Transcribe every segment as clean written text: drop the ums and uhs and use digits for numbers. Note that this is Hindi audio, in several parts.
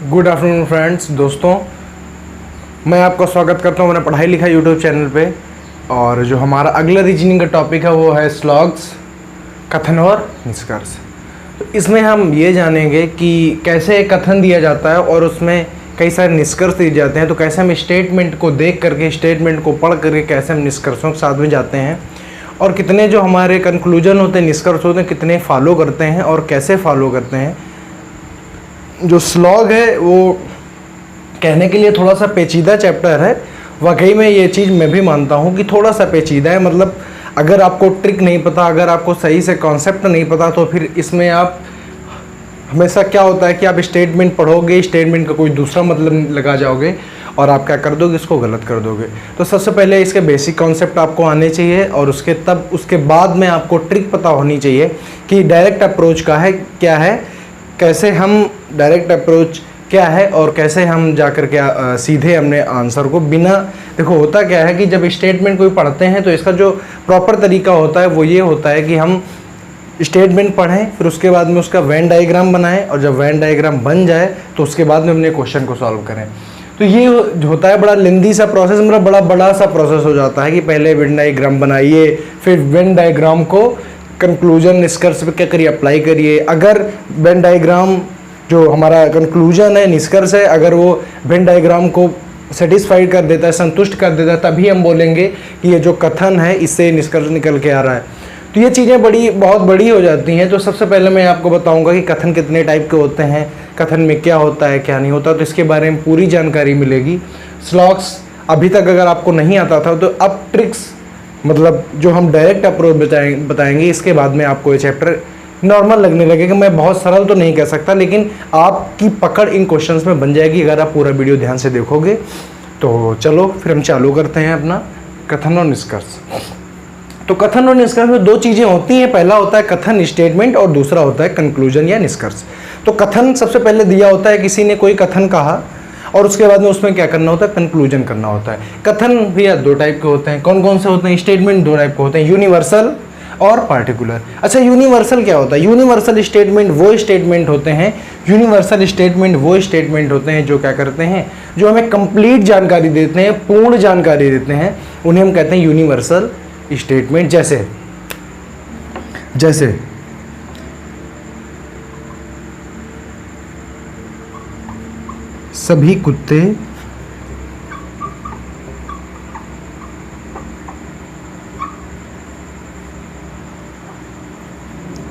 गुड आफ्टरनून फ्रेंड्स, दोस्तों मैं आपका स्वागत करता हूँ मेरा पढ़ाई लिखाई यूट्यूब चैनल पे। और जो हमारा अगला रीजनिंग का टॉपिक है वो है स्लॉग्स, कथन और निष्कर्ष। तो इसमें हम ये जानेंगे कि कैसे एक कथन दिया जाता है और उसमें कई सारे निष्कर्ष दिए जाते हैं। तो कैसे हम स्टेटमेंट को देख करके, स्टेटमेंट को पढ़ करके कैसे हम निष्कर्षों के साथ में जाते हैं, और कितने जो हमारे कंक्लूजन होते हैं, निष्कर्ष होते हैं, कितने फॉलो करते हैं और कैसे फॉलो करते हैं। जो स्लॉग है वो कहने के लिए थोड़ा सा पेचीदा चैप्टर है। वाकई में ये चीज़ मैं भी मानता हूँ कि थोड़ा सा पेचीदा है। मतलब अगर आपको ट्रिक नहीं पता, अगर आपको सही से कॉन्सेप्ट नहीं पता, तो फिर इसमें आप हमेशा क्या होता है कि आप स्टेटमेंट पढ़ोगे, स्टेटमेंट का कोई दूसरा मतलब लगा जाओगे और आप क्या कर दोगे, इसको गलत कर दोगे। तो सबसे पहले इसके बेसिक कॉन्सेप्ट आपको आने चाहिए और उसके बाद में आपको ट्रिक पता होनी चाहिए कि डायरेक्ट अप्रोच क्या है, कैसे हम डायरेक्ट अप्रोच क्या है और कैसे हम जाकर के सीधे हमने आंसर को बिना, देखो होता क्या है कि जब स्टेटमेंट कोई पढ़ते हैं तो इसका जो प्रॉपर तरीका होता है वो ये होता है कि हम स्टेटमेंट पढ़ें, फिर उसके बाद में उसका वेन डायग्राम बनाएं, और जब वेन डायग्राम बन जाए तो उसके बाद में हमने क्वेश्चन को सॉल्व करें। तो ये होता है बड़ा लेंदी सा प्रोसेस, मतलब बड़ा सा प्रोसेस हो जाता है कि पहले वेन डायग्राम बनाइए, फिर वेन डायग्राम को कंक्लूजन निष्कर्ष पे क्या करिए, अप्लाई करिए। अगर वेन डायग्राम जो हमारा कंक्लूजन है, निष्कर्ष है, अगर वो वेन डायग्राम को सेटिस्फाइड कर देता है, संतुष्ट कर देता है, तभी हम बोलेंगे कि ये जो कथन है इससे निष्कर्ष निकल के आ रहा है। तो ये चीज़ें बहुत बड़ी हो जाती हैं। तो सबसे पहले मैं आपको बताऊंगा कि कथन कितने टाइप के होते हैं, कथन में क्या होता है क्या नहीं होता, तो इसके बारे में पूरी जानकारी मिलेगी। स्लॉग्स अभी तक अगर आपको नहीं आता था तो अब ट्रिक्स, मतलब जो हम डायरेक्ट अप्रोच बताएंगे, इसके बाद में आपको ये चैप्टर नॉर्मल लगने लगेगा। मैं बहुत सरल तो नहीं कह सकता, लेकिन आपकी पकड़ इन क्वेश्चंस में बन जाएगी अगर आप पूरा वीडियो ध्यान से देखोगे। तो चलो फिर हम चालू करते हैं अपना कथन और निष्कर्ष। तो कथन और निष्कर्ष में दो चीज़ें होती हैं, पहला होता है कथन स्टेटमेंट और दूसरा होता है कंक्लूजन या निष्कर्ष। तो कथन सबसे पहले दिया होता है, किसी ने कोई कथन कहा और उसके बाद में उसमें क्या करना होता है, कंक्लूजन करना होता है। कथन भैया दो टाइप के होते हैं, कौन कौन से होते हैं, स्टेटमेंट दो टाइप के होते हैं, यूनिवर्सल और पार्टिकुलर। अच्छा, यूनिवर्सल क्या होता है? यूनिवर्सल स्टेटमेंट वो स्टेटमेंट होते हैं, जो क्या करते हैं, जो हमें कंप्लीट जानकारी देते हैं, पूर्ण जानकारी देते हैं, उन्हें हम कहते हैं यूनिवर्सल स्टेटमेंट। जैसे सभी कुत्ते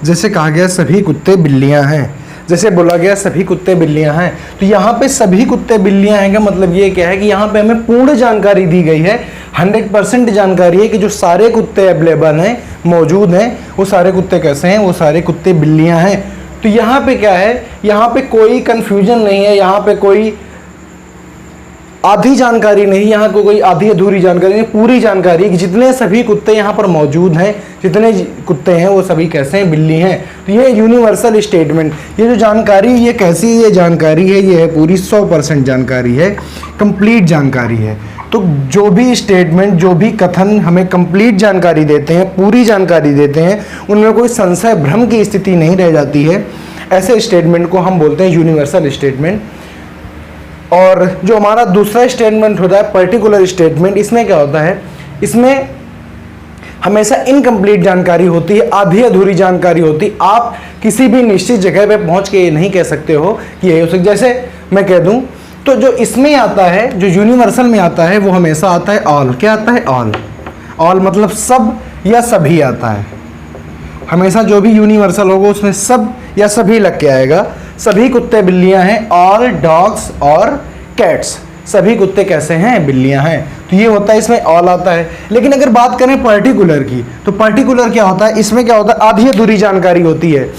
जैसे कहा गया सभी कुत्ते बिल्लियां हैं, जैसे बोला गया सभी कुत्ते बिल्लियां हैं। तो यहाँ पे सभी कुत्ते बिल्लियां हैं का मतलब ये क्या है कि यहाँ पे हमें पूर्ण जानकारी दी गई है, 100% जानकारी है कि जो सारे कुत्ते अवेलेबल हैं, मौजूद हैं, वो सारे कुत्ते कैसे हैं, वो सारे कुत्ते बिल्लियां हैं। तो यहाँ पे क्या है, यहाँ पे कोई कंफ्यूजन नहीं है, यहाँ पे कोई आधी जानकारी नहीं, यहाँ को कोई आधी अधूरी जानकारी नहीं, पूरी जानकारी है कि जितने सभी कुत्ते यहाँ पर मौजूद हैं, जितने कुत्ते हैं वो सभी कैसे हैं, बिल्ली हैं। तो ये यूनिवर्सल स्टेटमेंट, ये जो जानकारी, ये कैसी ये जानकारी है, ये है पूरी 100% जानकारी है, कंप्लीट जानकारी है। तो जो भी स्टेटमेंट, जो भी कथन हमें कंप्लीट जानकारी देते हैं, पूरी जानकारी देते हैं, उनमें कोई संशय भ्रम की स्थिति नहीं रह जाती है, ऐसे स्टेटमेंट को हम बोलते हैं यूनिवर्सल स्टेटमेंट। और जो हमारा दूसरा स्टेटमेंट होता है पर्टिकुलर स्टेटमेंट, इसमें क्या होता है, इसमें हमेशा इनकम्प्लीट जानकारी होती है, आधी अधूरी जानकारी होती है। आप किसी भी निश्चित जगह पे पहुंच के ये नहीं कह सकते हो कि यही हो सकता। जैसे मैं कह दूं, तो जो इसमें आता है, जो यूनिवर्सल में आता है, वो हमेशा आता है ऑल। क्या आता है? ऑल। ऑल मतलब सब या सभी आता है। हमेशा जो भी यूनिवर्सल होगा उसमें सब या सभी लग के आएगा। सभी कुत्ते बिल्लियां हैं, ऑल डॉग्स और कैट्स, सभी कुत्ते कैसे हैं, बिल्लियां हैं। तो ये होता है, इसमें ऑल आता है। लेकिन अगर बात करें पर्टिकुलर की, तो पर्टिकुलर क्या होता है, इसमें क्या होता है, आधी अधूरी जानकारी होती है।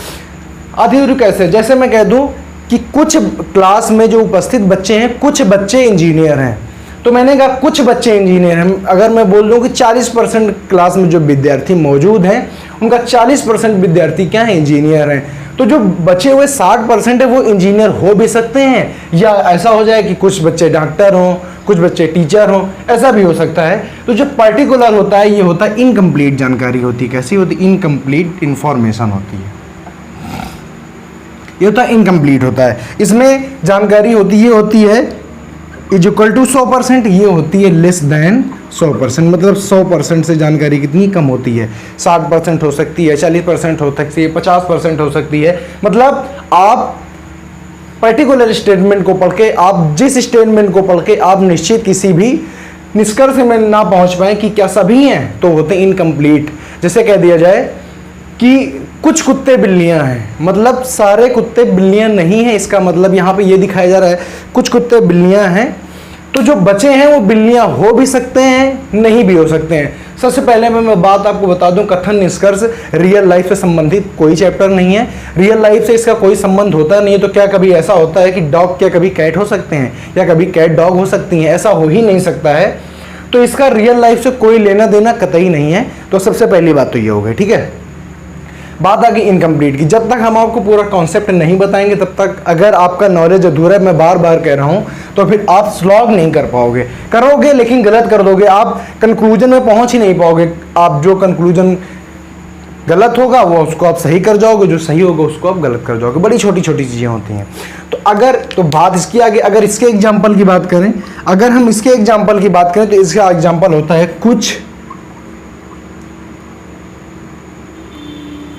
आधी अधूरी कैसे? जैसे मैं कह दूं कि कुछ क्लास में जो उपस्थित बच्चे हैं, कुछ बच्चे इंजीनियर हैं, तो मैंने कहा कुछ बच्चे इंजीनियर हैं। अगर मैं बोल दूं कि 40% क्लास में जो विद्यार्थी मौजूद हैं, उनका 40% विद्यार्थी क्या है, इंजीनियर हैं। तो जो बचे हुए 60% है वो इंजीनियर हो भी सकते हैं, या ऐसा हो जाए कि कुछ बच्चे डॉक्टर हों, कुछ बच्चे टीचर हों, ऐसा भी हो सकता है। तो जो पर्टिकुलर होता है, ये होता है इनकम्प्लीट जानकारी होती है। कैसी होती है? इनकम्प्लीट इंफॉर्मेशन होती है। ये होता है इनकम्प्लीट होता है। इसमें जानकारी होती है इज इक्वल टू 100%, ये होती है लेस देन 100%, मतलब 100% से जानकारी कितनी कम होती है, 60% हो सकती है, 40% हो सकती है, 50% हो सकती है। मतलब आप पर्टिकुलर स्टेटमेंट को पढ़ के, आप जिस स्टेटमेंट को पढ़ के आप निश्चित किसी भी निष्कर्ष में ना पहुंच पाए कि क्या सभी हैं, तो होते इनकम्प्लीट। जैसे कह दिया जाए कि कुछ कुत्ते बिल्लियां हैं, मतलब सारे कुत्ते बिल्लियां नहीं हैं, इसका मतलब यहाँ पे ये दिखाया जा रहा है कुछ कुत्ते बिल्लियां हैं, तो जो बचे हैं वो बिल्लियां हो भी सकते हैं, नहीं भी हो सकते हैं। सबसे पहले मैं बात आपको बता दूं, कथन निष्कर्ष रियल लाइफ से संबंधित कोई चैप्टर नहीं है, रियल लाइफ से इसका कोई संबंध होता नहीं है। तो क्या कभी ऐसा होता है कि डॉग क्या कभी कैट हो सकते हैं, या कभी कैट डॉग हो सकती हैं? ऐसा हो ही नहीं सकता है। तो इसका रियल लाइफ से कोई लेना देना कतई नहीं है। तो सबसे पहली बात तो ये हो गई, ठीक है। बात आ गई इनकम्प्लीट की। जब तक हम आपको पूरा कॉन्सेप्ट नहीं बताएंगे तब तक अगर आपका नॉलेज अधूरा है, मैं बार बार कह रहा हूं, तो फिर आप स्लॉग नहीं कर पाओगे, करोगे लेकिन गलत कर दोगे, आप कंक्लूजन में पहुंच ही नहीं पाओगे। आप जो कंक्लूजन गलत होगा वो उसको आप सही कर जाओगे, जो सही होगा उसको आप गलत कर जाओगे। बड़ी छोटी छोटी चीजें होती हैं। तो बात इसकी आगे, अगर इसके एग्जाम्पल की बात करें, अगर हम इसके एग्जाम्पल की बात करें तो इसका एग्जाम्पल होता है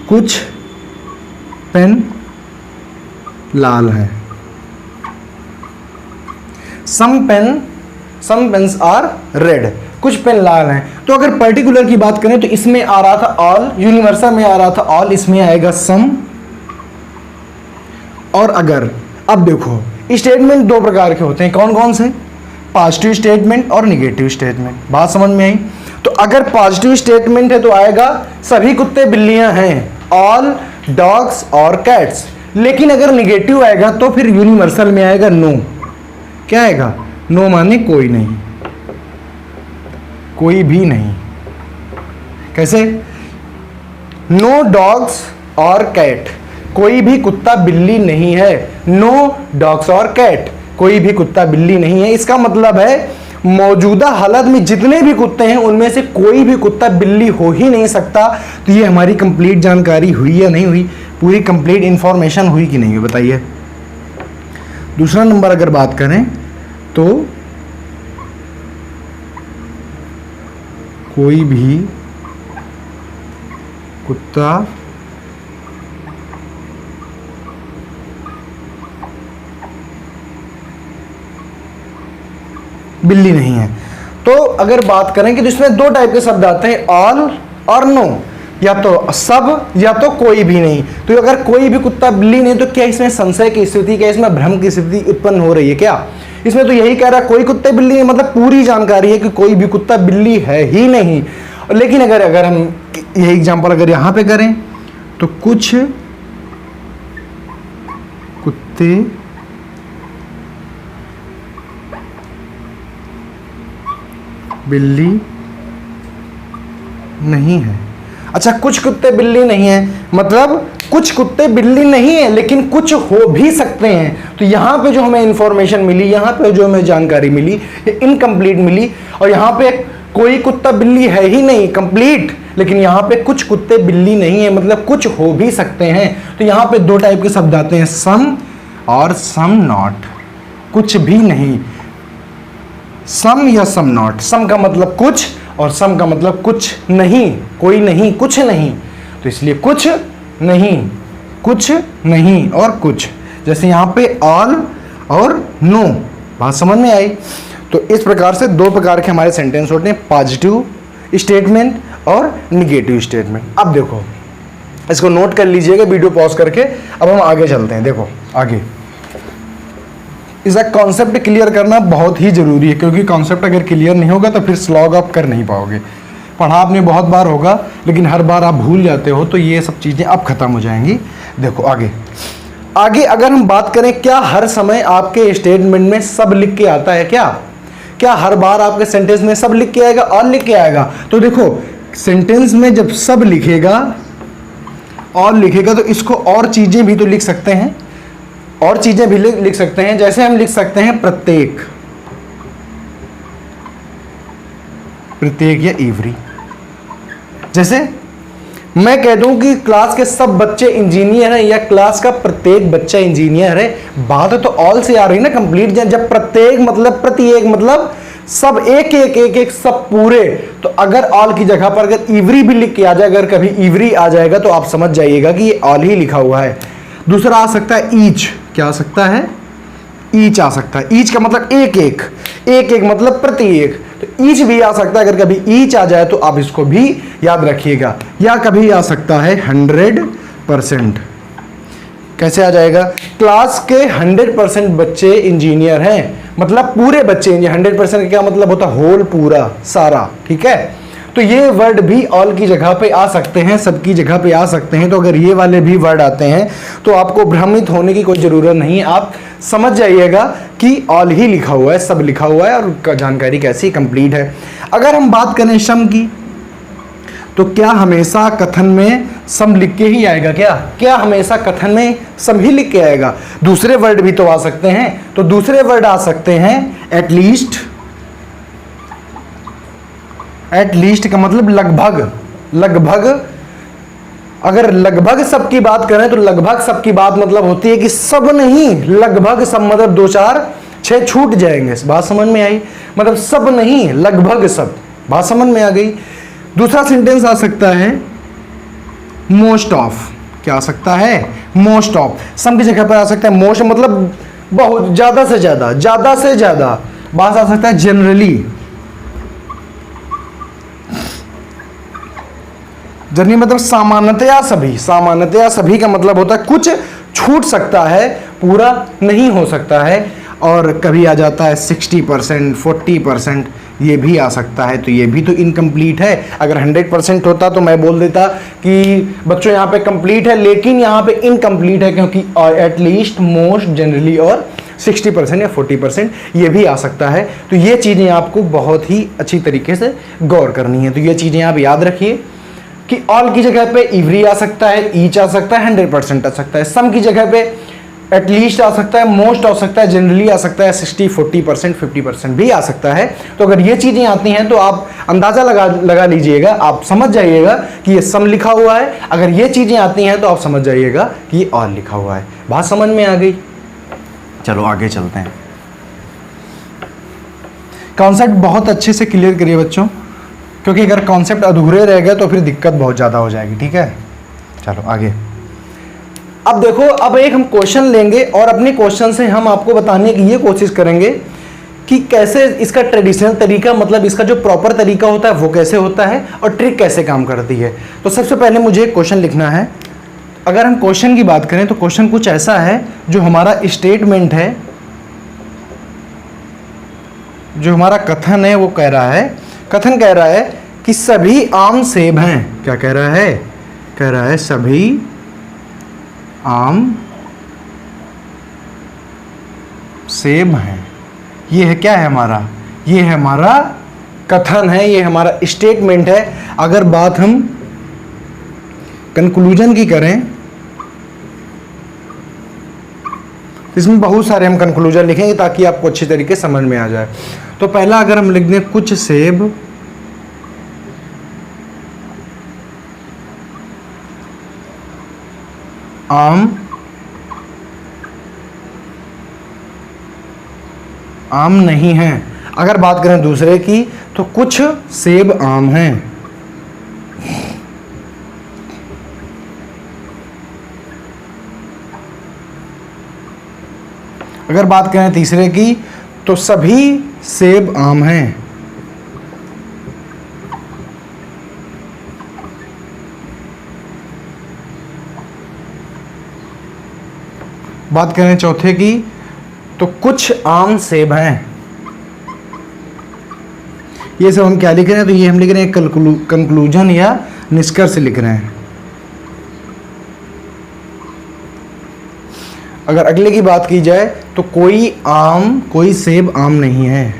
कुछ पेन लाल है। सम पेन्स आर रेड, कुछ पेन लाल हैं। तो अगर पर्टिकुलर की बात करें तो इसमें आ रहा था ऑल, यूनिवर्सल में आ रहा था ऑल, इसमें आएगा सम। और अगर अब देखो स्टेटमेंट दो प्रकार के होते हैं, कौन कौन से? पॉजिटिव स्टेटमेंट और निगेटिव स्टेटमेंट। बात समझ में आई? तो अगर पॉजिटिव स्टेटमेंट है तो आएगा सभी कुत्ते बिल्लियां हैं, ऑल डॉग्स और कैट्स। लेकिन अगर निगेटिव आएगा तो फिर यूनिवर्सल में आएगा नो। क्या आएगा? नो माने कोई नहीं, कोई भी नहीं। कैसे? नो डॉग्स और कैट, कोई भी कुत्ता बिल्ली नहीं है। नो डॉग्स और कैट, कोई भी कुत्ता बिल्ली नहीं है। इसका मतलब है मौजूदा हालत में जितने भी कुत्ते हैं उनमें से कोई भी कुत्ता बिल्ली हो ही नहीं सकता। तो ये हमारी कंप्लीट जानकारी हुई या नहीं हुई? पूरी कंप्लीट इंफॉर्मेशन हुई कि नहीं हुई, बताइए। दूसरा नंबर अगर बात करें तो कोई भी कुत्ता बिल्ली नहीं है। तो अगर बात करें कि तो इसमें दो टाइप के शब्द आते हैं, ऑल और नो, या तो सब या तो कोई भी नहीं। तो अगर कोई भी कुत्ता बिल्ली नहीं तो क्या इसमें संशय की स्थिति, क्या इसमें भ्रम की स्थिति उत्पन्न हो रही है? क्या इसमें तो यही कह रहा है कोई कुत्ते बिल्ली है, मतलब पूरी जानकारी है कि कोई भी कुत्ता बिल्ली है ही नहीं। लेकिन अगर हम यही एग्जांपल अगर यहां पे करें तो कुछ कुत्ते बिल्ली नहीं है। अच्छा, कुछ कुत्ते बिल्ली नहीं है मतलब कुछ कुत्ते बिल्ली नहीं है लेकिन कुछ हो भी सकते हैं। तो यहां पे जो हमें इंफॉर्मेशन मिली, यहां पे जो हमें जानकारी मिली, ये इनकम्प्लीट मिली। और यहां पे कोई कुत्ता बिल्ली है ही नहीं, कंप्लीट, लेकिन यहां पे कुछ कुत्ते बिल्ली नहीं है मतलब कुछ हो भी सकते हैं। तो यहां पे दो टाइप के शब्द आते हैं, सम और सम नॉट, कुछ भी नहीं। सम या सम नॉट, सम का मतलब कुछ और सम का मतलब कुछ नहीं, कोई नहीं, कुछ नहीं। तो इसलिए कुछ नहीं और कुछ, जैसे यहां पे ऑल और नो। बात समझ में आई? तो इस प्रकार से दो प्रकार के हमारे सेंटेंस होते हैं, पॉजिटिव स्टेटमेंट और निगेटिव स्टेटमेंट। अब देखो इसको नोट कर लीजिएगा वीडियो पॉज करके। अब हम आगे चलते हैं। देखो आगे इसका कॉन्सेप्ट क्लियर करना बहुत ही जरूरी है, क्योंकि कॉन्सेप्ट अगर क्लियर नहीं होगा तो फिर स्लॉग आप कर नहीं पाओगे। पढ़ा आपने बहुत बार होगा लेकिन हर बार आप भूल जाते हो, तो ये सब चीज़ें अब खत्म हो जाएंगी। देखो आगे अगर हम बात करें, क्या हर समय आपके स्टेटमेंट में सब लिख के आता है? क्या हर बार आपके सेंटेंस में सब लिख के आएगा और लिख के आएगा? तो देखो सेंटेंस में जब सब लिखेगा और लिखेगा तो इसको और चीज़ें भी तो लिख सकते हैं, और चीजें भी लिख सकते हैं। जैसे हम लिख सकते हैं प्रत्येक या एवरी। जैसे मैं कह दूं कि क्लास के सब बच्चे इंजीनियर हैं या क्लास का प्रत्येक बच्चा इंजीनियर है, बात तो ऑल से आ रही ना कंप्लीट। जब प्रत्येक मतलब प्रत्येक मतलब सब एक एक एक एक सब पूरे, तो अगर ऑल की जगह पर अगर इवरी भी लिख के आ जाए, अगर कभी इवरी आ जाएगा तो आप समझ जाइएगा कि ये ऑल ही लिखा हुआ है। दूसरा आ सकता है ईच, क्या आ सकता है? ईच आ सकता है। ईच का मतलब एक एक, एक एक मतलब प्रत्येक, तो ईच भी आ सकता है। अगर कभी ईच आ जाए तो आप इसको भी याद रखिएगा। या कभी आ सकता है 100%। कैसे आ जाएगा? क्लास के 100% बच्चे इंजीनियर हैं, मतलब पूरे बच्चे। 100% का क्या मतलब होता है? होल, पूरा, सारा, ठीक है। तो ये वर्ड भी ऑल की जगह पे आ सकते हैं, सबकी जगह पे आ सकते हैं। तो अगर ये वाले भी वर्ड आते हैं तो आपको भ्रमित होने की कोई जरूरत नहीं है, आप समझ जाइएगा कि ऑल ही लिखा हुआ है, सब लिखा हुआ है और जानकारी कैसी कंप्लीट है। अगर हम बात करें सम की, तो क्या हमेशा कथन में सम लिख के ही आएगा? क्या हमेशा कथन में सम ही लिख के आएगा? दूसरे वर्ड भी तो आ सकते हैं। तो दूसरे वर्ड आ सकते हैं एटलीस्ट। एटलीस्ट का मतलब लगभग, लगभग। अगर लगभग सब की बात करें तो लगभग सब की बात मतलब होती है कि सब नहीं, लगभग सब, मतलब 2 4 6 छूट जाएंगे। बात समझ में आई? मतलब सब नहीं, लगभग सब। बात समझ में आ गई? दूसरा सेंटेंस आ सकता है मोस्ट ऑफ। क्या आ सकता है? Most of. सम की जगह पर आ सकता है मोस्ट, मतलब बहुत, ज्यादा से ज्यादा, ज्यादा से ज्यादा। बात आ सकता है जनरली। जनरली मतलब सामान्यतया सभी। सामान्यतया सभी का मतलब होता है कुछ छूट सकता है, पूरा नहीं हो सकता है। और कभी आ जाता है 60%, 40%, ये भी आ सकता है। तो ये भी तो इनकम्प्लीट है। अगर 100% होता तो मैं बोल देता कि बच्चों यहाँ पे कंप्लीट है, लेकिन यहाँ पे इनकम्प्लीट है, क्योंकि एटलीस्ट, मोस्ट, जनरली और 60% या 40% ये भी आ सकता है। तो ये चीज़ें आपको बहुत ही अच्छी तरीके से गौर करनी है। तो ये चीज़ें आप याद रखिए कि ऑल की जगह पे इवरी आ सकता है, ईच आ सकता है, 100% आ सकता है। सम की जगह पे एटलीस्ट आ सकता है, मोस्ट आ सकता है, जनरली आ सकता है, 60, 40%, 50% भी आ सकता है। तो अगर ये चीजें आती हैं तो आप अंदाजा लगा लीजिएगा, आप समझ जाइएगा कि ये सम लिखा हुआ है। अगर ये चीजें आती हैं तो आप समझ जाइएगा कि ये ऑल लिखा हुआ है। बात समझ में आ गई? चलो आगे चलते हैं। कॉन्सेप्ट बहुत अच्छे से क्लियर करिए बच्चों, क्योंकि अगर कॉन्सेप्ट अधूरे रह गए तो फिर दिक्कत बहुत ज़्यादा हो जाएगी, ठीक है। चलो आगे। अब देखो, अब एक हम क्वेश्चन लेंगे और अपने क्वेश्चन से हम आपको बताने की ये कोशिश करेंगे कि कैसे इसका ट्रेडिशनल तरीका, मतलब इसका जो प्रॉपर तरीका होता है वो कैसे होता है और ट्रिक कैसे काम करती है। तो सबसे पहले मुझे एक क्वेश्चन लिखना है। अगर हम क्वेश्चन की बात करें तो क्वेश्चन कुछ ऐसा है, जो हमारा स्टेटमेंट है, जो हमारा कथन है, वो कह रहा है, कथन कह रहा है कि सभी आम सेब हैं। क्या कह रहा है? कह रहा है सभी आम सेब हैं। ये है, क्या है हमारा? ये है हमारा कथन है, ये हमारा स्टेटमेंट है। अगर बात हम कंक्लूजन की करें, इसमें बहुत सारे हम कंक्लूजन लिखेंगे ताकि आपको अच्छी तरीके से समझ में आ जाए। तो पहला अगर हम लिख दें कुछ सेब आम नहीं हैं। अगर बात करें दूसरे की तो कुछ सेब आम हैं। अगर बात करें तीसरे की तो सभी सेब आम हैं। बात करें चौथे की तो कुछ आम सेब हैं। ये सब हम क्या लिख रहे हैं? तो ये हम लिख रहे हैं कंक्लूजन या निष्कर्ष लिख रहे हैं। अगर अगले की बात की जाए तो कोई सेब आम नहीं है।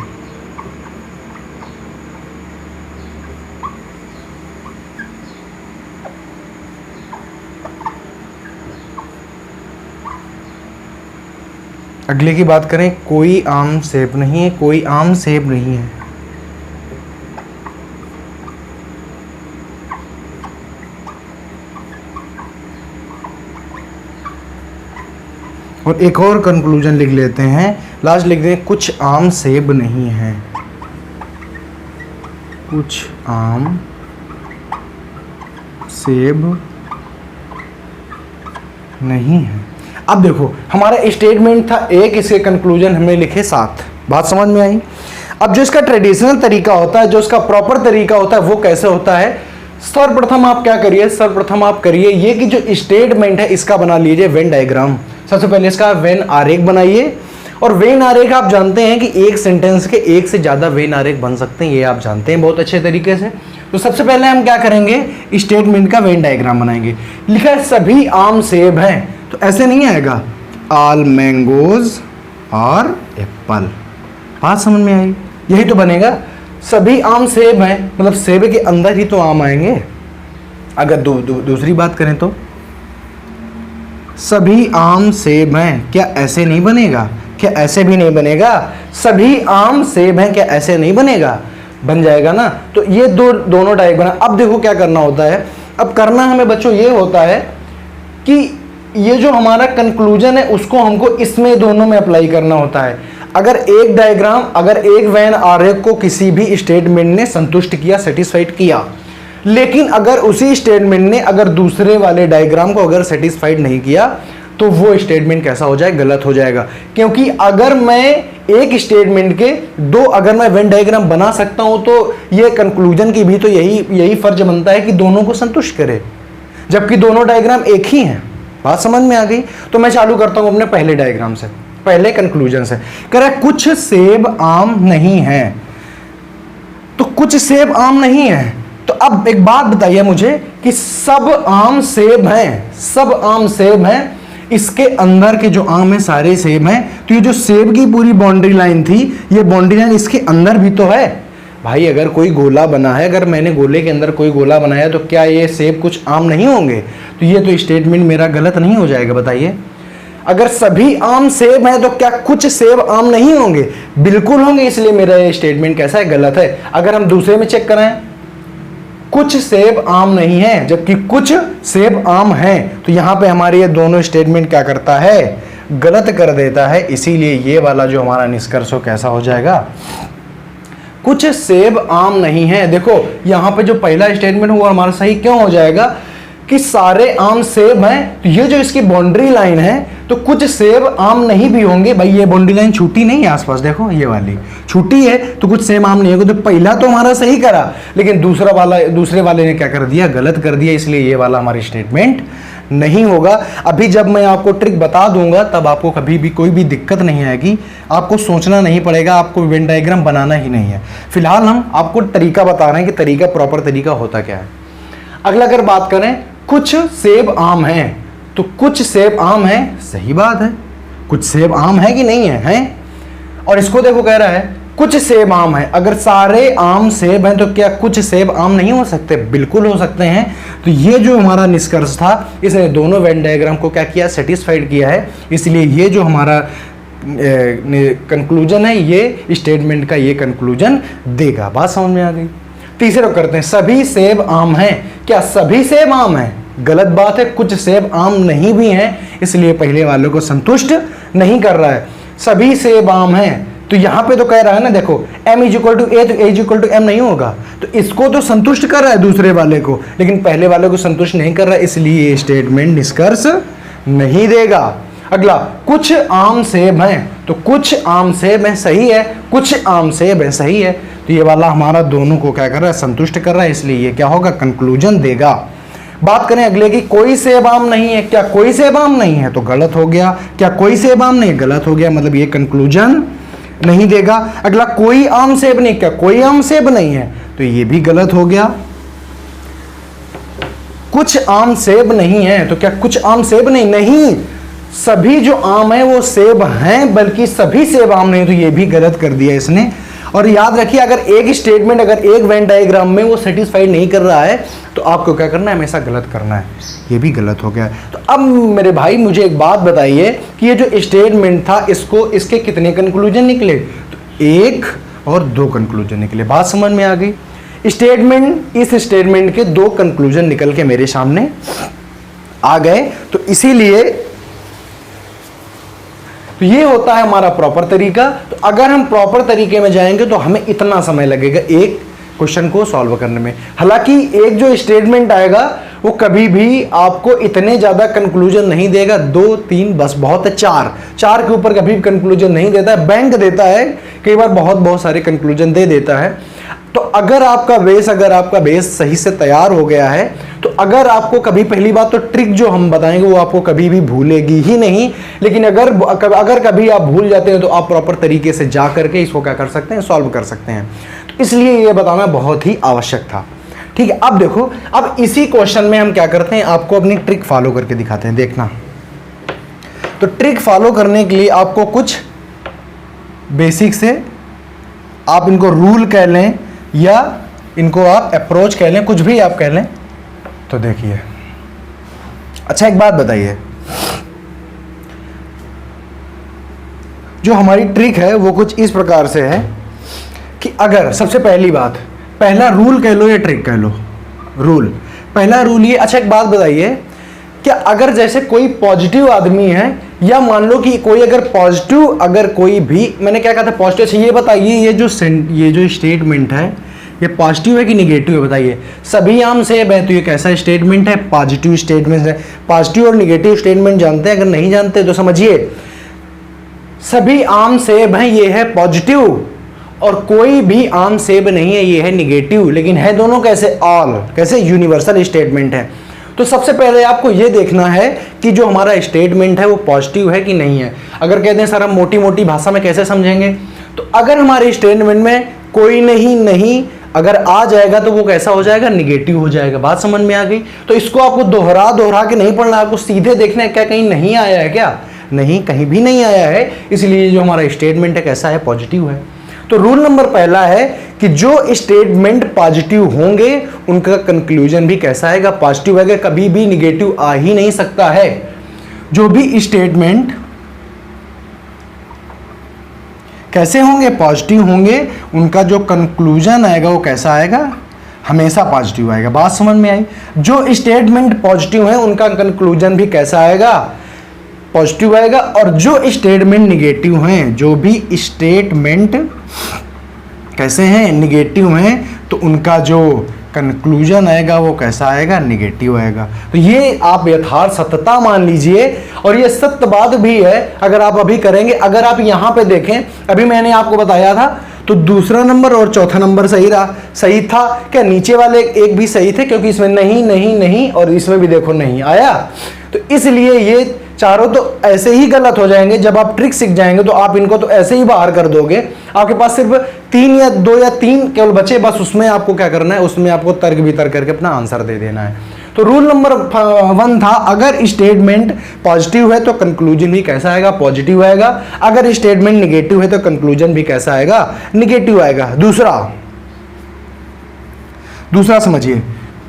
अगले की बात करें, कोई आम सेब नहीं है, कोई आम सेब नहीं है। और एक और कंक्लूजन लिख लेते हैं, लास्ट लिख दें कुछ आम सेब नहीं है, कुछ आम सेब नहीं है। अब देखो हमारा स्टेटमेंट था एक, इसके कंक्लूजन हमने लिखे 7। बात समझ में आई। अब जो इसका ट्रेडिशनल तरीका होता है, जो इसका प्रॉपर तरीका होता है वो कैसे होता है, सर्वप्रथम आप क्या करिए, सर्वप्रथम आप करिए ये कि जो स्टेटमेंट है इसका बना लीजिए वेन डायग्राम। सबसे पहले इसका वेन आरेख बनाइए। और वेन आरेख आप जानते हैं कि एक सेंटेंस के एक से ज्यादा वेन आरेख बन सकते हैं, ये आप जानते हैं बहुत अच्छे तरीके से। तो सबसे पहले हम क्या करेंगे, स्टेटमेंट का वेन डायग्राम बनाएंगे। लिखा है सभी आम सेब हैं, तो ऐसे नहीं आएगा ऑल मैंगोज और एप्पल। बात समझ में आई, यही तो बनेगा। सभी आम सेब हैं मतलब सेब के अंदर ही तो आम आएंगे। अगर दूसरी बात करें तो सभी आम सेब हैं, क्या ऐसे नहीं बनेगा, क्या ऐसे भी नहीं बनेगा, सभी आम सेब हैं क्या ऐसे नहीं बनेगा, बन जाएगा ना। तो ये दोनों टाइप बना। अब देखो क्या करना होता है, अब करना हमें बच्चों ये होता है कि ये जो हमारा कंक्लूजन है उसको हमको इसमें दोनों में अप्लाई करना होता है। अगर एक डायग्राम, अगर एक वेन आरेख को किसी भी स्टेटमेंट ने संतुष्ट किया, सेटिस्फाइड किया, लेकिन अगर उसी स्टेटमेंट ने अगर दूसरे वाले डायग्राम को अगर सेटिस्फाइड नहीं किया तो वो स्टेटमेंट कैसा हो जाए, गलत हो जाएगा। क्योंकि अगर मैं एक स्टेटमेंट के दो अगर मैं वेन डायग्राम बना सकता हूं तो ये कंक्लूजन की भी तो यही फर्ज बनता है कि दोनों को संतुष्ट करे, जबकि दोनों डायग्राम एक ही हैं। बात समझ में आ गई। तो मैं चालू करता हूं अपने पहले डायग्राम से, पहले कंक्लूजन से। कह रहा है कुछ सेब आम नहीं है, तो कुछ सेब आम नहीं है। तो अब एक बात बताइए मुझे कि सब आम सेब हैं, सब आम सेब हैं, इसके अंदर के जो आम है सारे सेब हैं। तो ये जो सेब की पूरी बाउंड्री लाइन थी, ये बाउंड्री लाइन इसके अंदर भी तो है। भाई अगर कोई गोला बना है, अगर मैंने गोले के अंदर कोई गोला बनाया तो क्या ये सेब कुछ आम नहीं होंगे? तो ये तो स्टेटमेंट मेरा गलत नहीं हो जाएगा, बताइए। अगर सभी आम सेब हैं तो क्या कुछ सेब आम नहीं होंगे? बिल्कुल होंगे, इसलिए मेरा ये स्टेटमेंट कैसा है, गलत है। अगर हम दूसरे में चेक कराएं, कुछ सेब आम नहीं है जबकि कुछ सेब आम हैं, तो यहां पे हमारे ये दोनों स्टेटमेंट क्या करता है, गलत कर देता है। इसीलिए ये वाला जो हमारा निष्कर्ष हो कैसा हो जाएगा, कुछ सेब आम नहीं है। देखो यहां पे जो पहला स्टेटमेंट हुआ हमारा सही क्यों हो जाएगा कि सारे आम सेब हैं, तो ये जो इसकी बाउंड्री लाइन है तो कुछ सेब आम नहीं भी होंगे। भाई ये बाउंड्री लाइन छूटी नहीं है आसपास, देखो ये वाली छूटी है तो कुछ सेब आम नहीं होंगे। तो पहला तो हमारा सही करा, लेकिन दूसरे वाले ने क्या कर दिया, गलत कर दिया। इसलिए ये वाला हमारी स्टेटमेंट नहीं होगा। अभी जब मैं आपको ट्रिक बता दूंगा तब आपको कभी भी कोई भी दिक्कत नहीं आएगी, आपको सोचना नहीं पड़ेगा, आपको वेन डायग्राम बनाना ही नहीं है। फिलहाल हम आपको तरीका बता रहे हैं कि तरीका, प्रॉपर तरीका होता क्या है। अगला अगर बात करें, कुछ सेब आम हैं, तो कुछ सेब आम हैं, सही बात है, कुछ सेब आम है कि नहीं है, हैं? और इसको देखो कह रहा है कुछ सेब आम है। अगर सारे आम सेब हैं तो क्या कुछ सेब आम नहीं हो सकते? बिल्कुल हो सकते हैं। तो ये जो हमारा निष्कर्ष था, इसने दोनों वेन डायग्राम को क्या किया, सेटिस्फाइड किया है। इसलिए ये जो हमारा कंक्लूजन है, ये स्टेटमेंट का ये कंक्लूजन देगा। बात समझ में आ गई। तीसरा करते हैं, सभी सेब आम हैं। क्या सभी सेब आम हैं? गलत बात है, कुछ सेब आम नहीं भी हैं, इसलिए पहले वाले को संतुष्ट नहीं कर रहा है। सभी सेब आम हैं, तो यहां पे तो कह रहा है ना, देखो m = a तो a = m नहीं होगा, तो इसको तो संतुष्ट कर रहा है दूसरे वाले को, लेकिन पहले वाले को संतुष्ट नहीं कर रहा है, इसलिए ये स्टेटमेंट निष्कर्ष नहीं देगा। अगला, कुछ आम सेब हैं, तो कुछ आम सेब हैं, सही है, कुछ आम सेब हैं, सही है। तो ये वाला हमारा दोनों को क्या कर रहा है, संतुष्ट कर रहा है, इसलिए ये क्या होगा, कंक्लूजन देगा। बात करें अगले की, कोई सेब आम नहीं है। क्या कोई सेब आम नहीं है? तो गलत हो गया। क्या कोई सेब आम नहीं? गलत हो गया, मतलब ये कंक्लूजन नहीं देगा। अगला, कोई आम सेब नहीं। क्या कोई आम सेब नहीं है? तो ये भी गलत हो गया। कुछ आम सेब नहीं है, तो क्या कुछ आम सेब नहीं? नहीं, सभी जो आम है वो सेब हैं, बल्कि सभी सेब आम नहीं। तो ये भी गलत कर दिया इसने। और याद रखिए, अगर एक स्टेटमेंट, अगर एक वेन डायग्राम में वो सेटिस्फाइड नहीं कर रहा है तो आपको क्या करना है, हमेशा गलत करना है। ये भी गलत हो गया। तो अब मेरे भाई मुझे एक बात बताइए कि ये जो स्टेटमेंट था, इसके कितने कंक्लूजन निकले? तो 1 और 2 कंक्लूजन निकले। बात समझ में आ गई। इस स्टेटमेंट के 2 कंक्लूजन निकल के मेरे सामने आ गए। तो इसीलिए तो ये होता है हमारा प्रॉपर तरीका। तो अगर हम प्रॉपर तरीके में जाएंगे तो हमें इतना समय लगेगा एक क्वेश्चन को सॉल्व करने में। हालांकि एक जो स्टेटमेंट आएगा वो कभी भी आपको इतने ज़्यादा कंक्लूजन नहीं देगा, 2 3 बस बहुत है, 4 के ऊपर कभी भी कंक्लूजन नहीं देता है। बैंक देता है कई बार बहुत सारे कंक्लूजन दे देता है। तो अगर आपका बेस सही से तैयार हो गया है तो अगर आपको कभी, पहली बात तो ट्रिक जो हम बताएंगे वो आपको कभी भी भूलेगी ही नहीं, लेकिन अगर कभी आप भूल जाते हैं तो आप प्रॉपर तरीके से जा करके इसको क्या कर सकते हैं, सॉल्व कर सकते हैं। तो इसलिए ये बताना बहुत ही आवश्यक था। ठीक है, अब देखो, अब इसी क्वेश्चन में हम क्या करते हैं, आपको अपनी ट्रिक फॉलो करके दिखाते हैं, देखना। तो ट्रिक फॉलो करने के लिए आपको कुछ बेसिक से, आप इनको रूल कह लें या इनको आप अप्रोच कह लें, कुछ भी आप कह लें। तो देखिए, अच्छा एक बात बताइए, जो हमारी ट्रिक है वो कुछ इस प्रकार से है कि अगर सबसे पहली बात, पहला रूल कह लो या ट्रिक कह लो, रूल, पहला रूल ये, अच्छा एक बात बताइए, क्या अगर जैसे कोई पॉजिटिव आदमी है, या मान लो कि कोई अगर पॉजिटिव, अगर कोई भी, मैंने क्या कहा था पॉजिटिव, अच्छा ये बताइए, ये जो स्टेटमेंट है ये पॉजिटिव है कि निगेटिव है, बताइए। सभी आम सेब है, तो ये कैसा स्टेटमेंट है, पॉजिटिव स्टेटमेंट है। पॉजिटिव और निगेटिव स्टेटमेंट जानते हैं, अगर नहीं जानते तो समझिए, सभी आम सेब हैं, ये है पॉजिटिव, और कोई भी आम सेब नहीं है, ये है निगेटिव, लेकिन है दोनों कैसे, ऑल, कैसे, यूनिवर्सल स्टेटमेंट है। तो सबसे पहले आपको ये देखना है कि जो हमारा स्टेटमेंट है वो पॉजिटिव है कि नहीं है। अगर कहते हैं सर हम मोटी मोटी भाषा में कैसे समझेंगे, तो अगर हमारे स्टेटमेंट में कोई नहीं अगर आ जाएगा तो वो कैसा हो जाएगा, निगेटिव हो जाएगा। बात समझ में आ गई। तो इसको आपको दोहरा के नहीं पढ़ना, आपको सीधे देखना है क्या कहीं नहीं आया है, क्या नहीं, कहीं भी नहीं आया है, इसलिए जो हमारा स्टेटमेंट है कैसा है, पॉजिटिव है। तो रूल नंबर पहला है कि जो स्टेटमेंट पॉजिटिव होंगे उनका कंक्लूजन भी कैसा आएगा, पॉजिटिव आएगा, कभी भी निगेटिव आ ही नहीं सकता है। जो भी स्टेटमेंट कैसे होंगे, पॉजिटिव होंगे, उनका जो कंक्लूजन आएगा वो कैसा आएगा, हमेशा पॉजिटिव आएगा। बात समझ में आई। जो स्टेटमेंट पॉजिटिव है उनका कंक्लूजन भी कैसा आएगा, पॉजिटिव आएगा। और जो स्टेटमेंट निगेटिव हैं, जो भी स्टेटमेंट कैसे हैं, निगेटिव हैं, तो उनका जो कंक्लूजन आएगा वो कैसा आएगा, निगेटिव आएगा। तो ये आप यथार्थ सत्यता मान लीजिए, और ये सत्य बात भी है। अगर आप अभी करेंगे, अगर आप यहाँ पे देखें, अभी मैंने आपको बताया था, तो दूसरा नंबर और चौथा नंबर सही रहा, सही था क्या, नीचे वाले एक भी सही थे, क्योंकि इसमें नहीं और इसमें भी देखो नहीं आया। तो इसलिए ये चारों तो ऐसे ही गलत हो जाएंगे। जब आप ट्रिक सीख जाएंगे तो आप इनको तो ऐसे ही बाहर कर दोगे। आपके पास सिर्फ 3 या 2 या 3 केवल बचे, बस उसमें आपको क्या करना है, उसमें आपको तर्क वितर्क करके अपना आंसर दे देना है। तो रूल नंबर 1 था, अगर स्टेटमेंट पॉजिटिव है तो कंक्लूजन भी कैसा आएगा, पॉजिटिव आएगा। अगर स्टेटमेंट निगेटिव है तो कंक्लूजन भी कैसा आएगा, निगेटिव आएगा। दूसरा समझिए,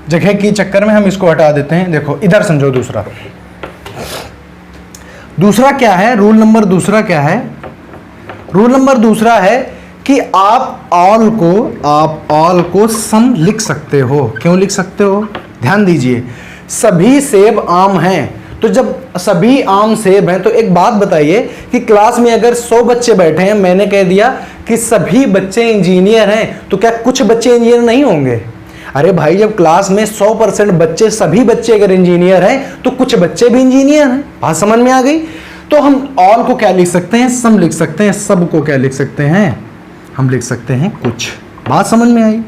जगह के चक्कर में हम इसको हटा देते हैं। देखो इधर समझो, दूसरा क्या है, रूल नंबर दूसरा क्या है, रूल नंबर दूसरा है कि आप ऑल को सम लिख सकते हो। क्यों लिख सकते हो, ध्यान दीजिए। सभी सेब आम हैं, तो जब सभी आम सेब हैं तो एक बात बताइए कि क्लास में अगर 100 बच्चे बैठे हैं, मैंने कह दिया कि सभी बच्चे इंजीनियर हैं, तो क्या कुछ बच्चे इंजीनियर नहीं होंगे? अरे भाई, जब क्लास में 100% बच्चे, सभी बच्चे अगर इंजीनियर हैं तो कुछ बच्चे भी इंजीनियर हैं। बात समझ में आ गई। तो हम ऑल को क्या लिख सकते हैं, सम लिख सकते हैं। सब को क्या लिख सकते हैं, हम लिख सकते हैं कुछ। बात समझ में आई,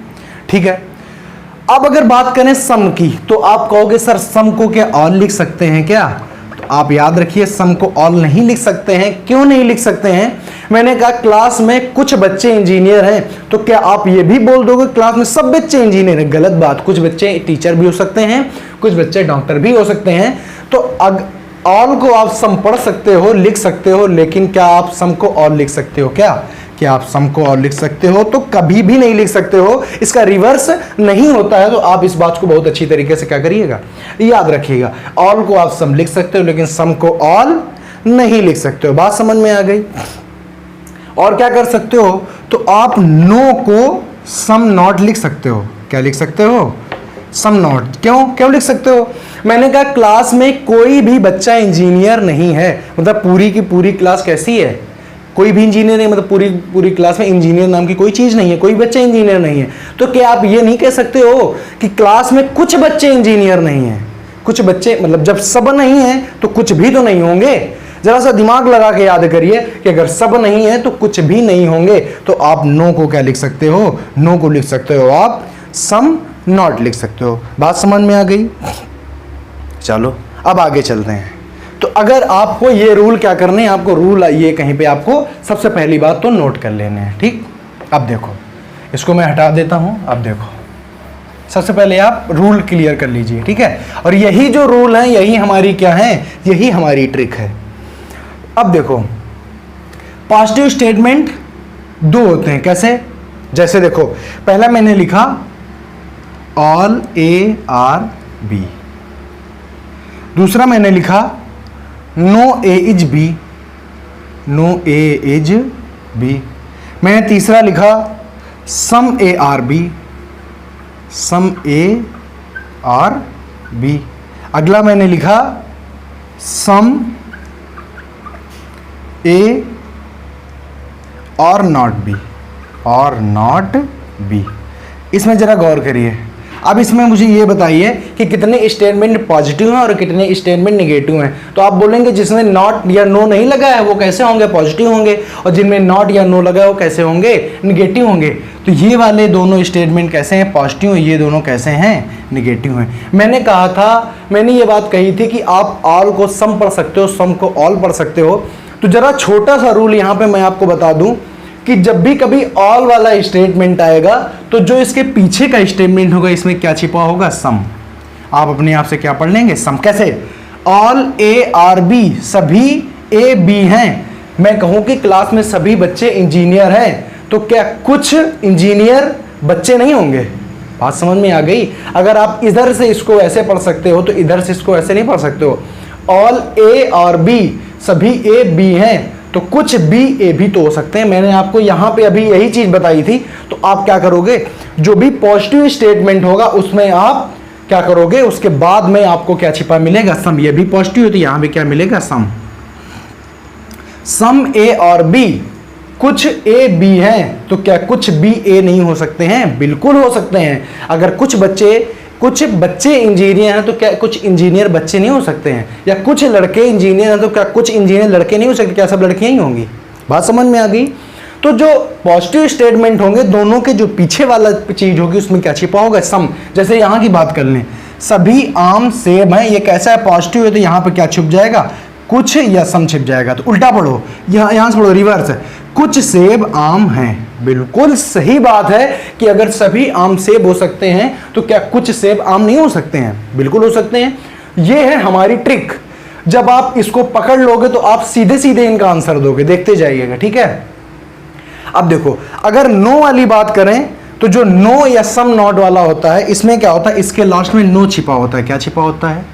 ठीक है। अब अगर बात करें सम की, तो आप कहोगे सर सम को क्या ऑल लिख सकते हैं क्या? तो आप याद रखिए, सम को ऑल नहीं लिख सकते हैं। क्यों नहीं लिख सकते हैं? मैंने कहा क्लास में कुछ बच्चे इंजीनियर हैं, तो क्या आप ये भी बोल दोगे क्लास में सब बच्चे इंजीनियर हैं? गलत बात। कुछ बच्चे टीचर भी हो सकते हैं, कुछ बच्चे डॉक्टर भी हो सकते हैं। तो ऑल को आप सम पढ़ सकते हो, लिख सकते हो, लेकिन क्या आप सम को ऑल लिख सकते हो क्या आप सम को ऑल लिख सकते हो? तो कभी भी नहीं लिख सकते हो। इसका रिवर्स नहीं होता है। तो आप इस बात को बहुत अच्छी तरीके से क्या करिएगा, याद रखिएगा। ऑल को आप सम लिख सकते हो, लेकिन सम को ऑल नहीं लिख सकते हो। बात समझ में आ गई। और क्या कर सकते हो, तो आप नो को सम नॉट लिख सकते हो। क्या लिख सकते हो? Some not. क्यों लिख सकते हो? मैंने कहा क्लास में कोई भी बच्चा इंजीनियर नहीं है, मतलब पूरी की पूरी क्लास कैसी है, कोई भी इंजीनियर नहीं, मतलब पूरी क्लास में इंजीनियर नाम की कोई चीज नहीं है, कोई बच्चा इंजीनियर नहीं है। तो क्या आप ये नहीं कह सकते हो कि क्लास में कुछ बच्चे इंजीनियर नहीं है? कुछ बच्चे मतलब जब सब नहीं है तो कुछ भी तो नहीं होंगे। जरा सा दिमाग लगा के याद करिए कि अगर सब नहीं है तो कुछ भी नहीं होंगे। तो आप नो को क्या लिख सकते हो? नो को लिख सकते हो आप सम नॉट लिख सकते हो। बात समझ में आ गई? चलो अब आगे चलते हैं। तो अगर आपको ये रूल क्या करने हैं, आपको रूल ये कहीं पे आपको सबसे पहली बात तो नोट कर लेने हैं, ठीक। अब देखो, इसको मैं हटा देता हूं। अब देखो, सबसे पहले आप रूल क्लियर कर लीजिए, ठीक है। और यही जो रूल है, यही हमारी क्या है, यही हमारी ट्रिक है। अब देखो, पॉजिटिव स्टेटमेंट दो होते हैं। कैसे? जैसे देखो, पहला मैंने लिखा ऑल ए आर बी, दूसरा मैंने लिखा no A is B, no A is B. मैंने तीसरा लिखा some A are B, some A are B. अगला मैंने लिखा some A are not B, are not B. इसमें जरा गौर करिए। अब इसमें मुझे ये बताइए कि कितने स्टेटमेंट पॉजिटिव हैं और कितने स्टेटमेंट नेगेटिव हैं। तो आप बोलेंगे जिसमें नॉट या नो नहीं लगा है वो कैसे होंगे? पॉजिटिव होंगे। और जिनमें नॉट या नो लगा है वो कैसे होंगे? नेगेटिव होंगे। तो ये वाले दोनों स्टेटमेंट कैसे हैं? पॉजिटिव। ये दोनों कैसे हैं? नेगेटिव हैं। मैंने कहा था, मैंने ये बात कही थी कि आप ऑल को सम पढ़ सकते हो, सम को ऑल पढ़ सकते हो। तो जरा छोटा सा रूल यहाँ पे मैं आपको बता दूं कि जब भी कभी ऑल वाला स्टेटमेंट आएगा तो जो इसके पीछे का स्टेटमेंट होगा इसमें क्या छिपा होगा? सम। आप अपने आप से क्या पढ़ लेंगे? सम। कैसे? ऑल ए आर बी, सभी ए बी हैं। मैं कहूं कि क्लास में सभी बच्चे इंजीनियर हैं, तो क्या कुछ इंजीनियर बच्चे नहीं होंगे? बात समझ में आ गई? अगर आप इधर से इसको ऐसे पढ़ सकते हो तो इधर से इसको ऐसे नहीं पढ़ सकते हो। ऑल ए और बी, सभी ए बी हैं, तो कुछ बी ए भी तो हो सकते हैं। मैंने आपको यहां पे अभी यही चीज बताई थी। तो आप क्या करोगे? जो भी पॉजिटिव स्टेटमेंट होगा उसमें आप क्या करोगे? उसके बाद में आपको क्या छिपा मिलेगा? सम। ये भी पॉजिटिव है तो यहां पे क्या मिलेगा? सम। सम ए और बी, कुछ ए बी हैं, तो क्या कुछ बी ए नहीं हो सकते हैं? बिल्कुल हो सकते हैं। अगर कुछ बच्चे इंजीनियर हैं तो क्या कुछ इंजीनियर बच्चे नहीं हो सकते हैं? या कुछ लड़के इंजीनियर हैं तो क्या कुछ इंजीनियर लड़के नहीं हो सकते? क्या सब लड़कियां ही होंगी? बात समझ में आ गई? तो जो पॉजिटिव स्टेटमेंट होंगे दोनों के जो पीछे वाला चीज होगी उसमें क्या छिपा होगा? सम। जैसे यहां की बात कर लें, सभी आम सेब हैं, ये कैसा है? पॉजिटिव है, तो यहां पर क्या छिप जाएगा? कुछ या सम छिप जाएगा। तो उल्टा पढ़ो, यहां से पढ़ो, रिवर्स है। कुछ सेब आम हैं। बिल्कुल सही बात है कि अगर सभी आम सेब हो सकते हैं तो क्या कुछ सेब आम नहीं हो सकते हैं? बिल्कुल हो सकते हैं। ये है हमारी ट्रिक। जब आप इसको पकड़ लोगे तो आप सीधे सीधे इनका आंसर दोगे, देखते जाइएगा, ठीक है। अब देखो, अगर नो वाली बात करें तो जो नो या सम नॉट वाला होता है इसमें क्या होता है? इसके लास्ट में नो छिपा होता है। क्या छिपा होता है?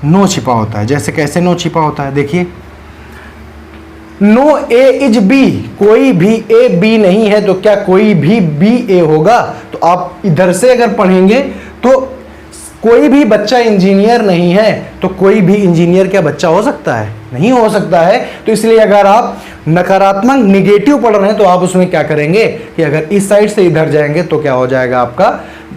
नो छिपा होता है। जैसे कैसे नो छिपा होता है? देखिए, नो ए इज बी, कोई भी ए बी नहीं है, तो क्या कोई भी बी ए होगा? तो आप इधर से अगर पढ़ेंगे तो कोई भी बच्चा इंजीनियर नहीं है, तो कोई भी इंजीनियर क्या बच्चा हो सकता है? नहीं हो सकता है। तो इसलिए अगर आप नकारात्मक निगेटिव पढ़ रहे हैं तो आप उसमें क्या करेंगे कि अगर इस साइड से इधर जाएंगे तो क्या हो जाएगा आपका?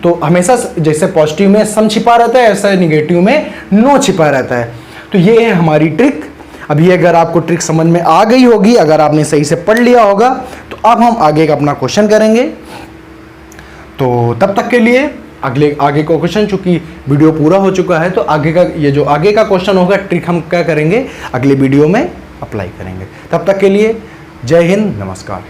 तो हमेशा जैसे पॉजिटिव में सम छिपा रहता है ऐसा निगेटिव में नो छिपा रहता है। तो ये है हमारी ट्रिक। अब ये अगर आपको ट्रिक समझ में आ गई होगी, अगर आपने सही से पढ़ लिया होगा, तो अब हम आगे का अपना क्वेश्चन करेंगे। तो तब तक के लिए आगे का क्वेश्चन, चूंकि वीडियो पूरा हो चुका है तो आगे का ये जो आगे का क्वेश्चन होगा ट्रिक हम क्या करेंगे? अगले वीडियो में अप्लाई करेंगे। तब तक के लिए जय हिंद, नमस्कार।